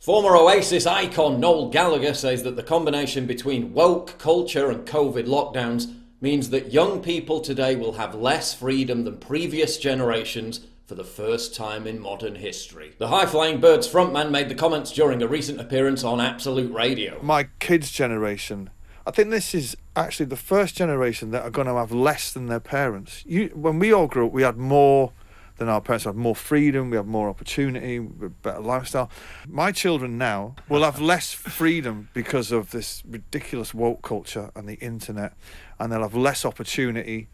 Former Oasis icon Noel Gallagher says that the combination between woke culture and COVID lockdowns means that young people today will have less freedom than previous generations for the first time in modern history. The High Flying Birds frontman made the comments during a recent appearance on Absolute Radio. My kids' generation, I think this is actually the first generation that are going to have less than their parents. When we all grew up, we had more than our parents. We had more freedom, we had more opportunity, better lifestyle. My children now will have less freedom because of this ridiculous woke culture and the internet, and they'll have less opportunity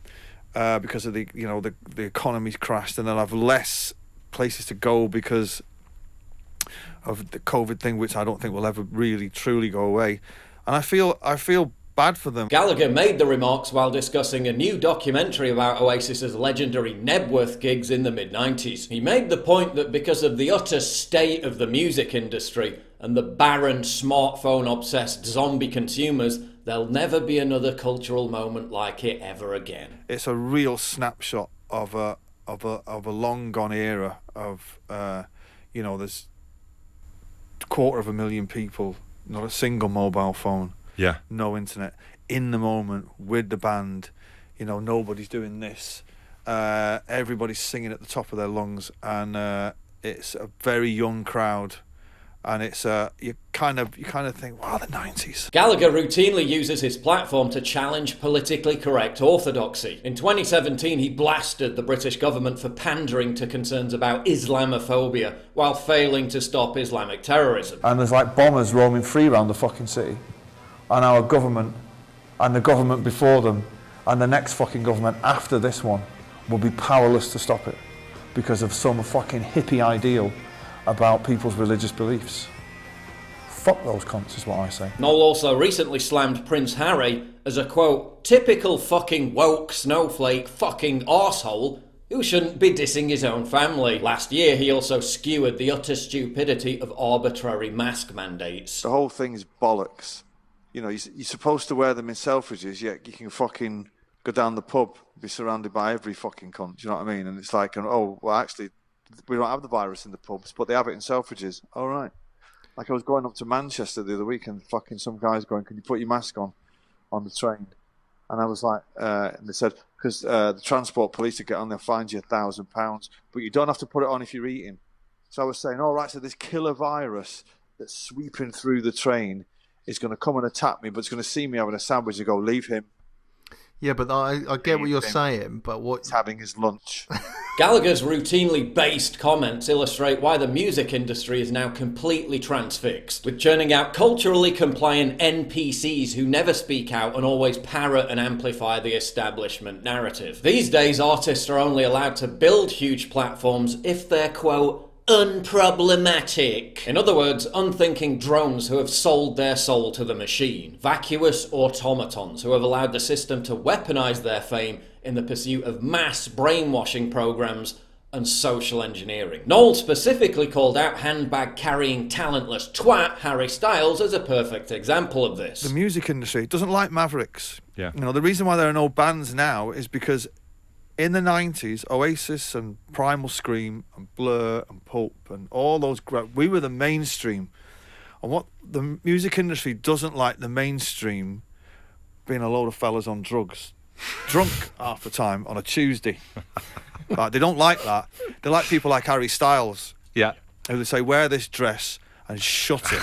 because of the economy's crashed, and they'll have less places to go because of the COVID thing, which I don't think will ever really truly go away. And I feel bad for them. Gallagher made the remarks while discussing a new documentary about Oasis's legendary Nebworth gigs in the mid-90s. He made the point that because of the utter state of the music industry and the barren, smartphone-obsessed zombie consumers, there'll never be another cultural moment like it ever again. It's a real snapshot of a long-gone era of, there's 250,000 people, not a single mobile phone. Yeah. No internet, in the moment with the band, nobody's doing this. Everybody's singing at the top of their lungs, and it's a very young crowd, and it's you kind of think, wow, the 90s. Gallagher routinely uses his platform to challenge politically correct orthodoxy. In 2017, he blasted the British government for pandering to concerns about Islamophobia while failing to stop Islamic terrorism. And there's like bombers roaming free around the fucking city. And our government, and the government before them, and the next fucking government after this one will be powerless to stop it because of some fucking hippie ideal about people's religious beliefs. Fuck those cunts is what I say. Noel also recently slammed Prince Harry as a, quote, typical fucking woke snowflake fucking arsehole who shouldn't be dissing his own family. Last year, he also skewered the utter stupidity of arbitrary mask mandates. The whole thing is bollocks. You're supposed to wear them in Selfridges, yet you can fucking go down the pub, be surrounded by every fucking cunt, do you know what I mean? And it's like, oh, well, actually, we don't have the virus in the pubs, but they have it in Selfridges. All right. Like I was going up to Manchester the other week, and fucking some guys going, can you put your mask on the train? And I was like, and they said, because the transport police will get on, they'll find you £1,000, but you don't have to put it on if you're eating. So I was saying, all right, so this killer virus that's sweeping through the train is going to come and attack me, but it's going to see me having a sandwich and go, leave him. Yeah, but I get what you're saying, but what... He's having his lunch. Gallagher's routinely based comments illustrate why the music industry is now completely transfixed, with churning out culturally compliant NPCs who never speak out and always parrot and amplify the establishment narrative. These days, artists are only allowed to build huge platforms if they're, quote, unproblematic. In other words, unthinking drones who have sold their soul to the machine. Vacuous automatons who have allowed the system to weaponize their fame in the pursuit of mass brainwashing programs and social engineering. Noel specifically called out handbag-carrying talentless twat Harry Styles as a perfect example of this. The music industry doesn't like mavericks. Yeah. The reason why there are no bands now is because in the 90s, Oasis and Primal Scream and Blur and Pulp and all those, we were the mainstream. And what the music industry doesn't like the mainstream being a load of fellas on drugs, drunk half the time on a Tuesday. Like, they don't like that. They like people like Harry Styles. Yeah. Who they say, wear this dress and shut it.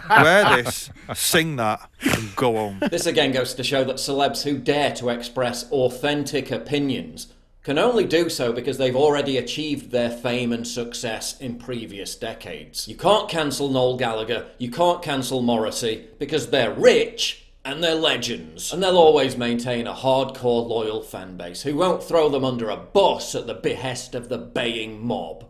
Wear this, sing that, and go home. This again goes to show that celebs who dare to express authentic opinions can only do so because they've already achieved their fame and success in previous decades. You can't cancel Noel Gallagher, you can't cancel Morrissey, because they're rich and they're legends. And they'll always maintain a hardcore loyal fan base who won't throw them under a bus at the behest of the baying mob.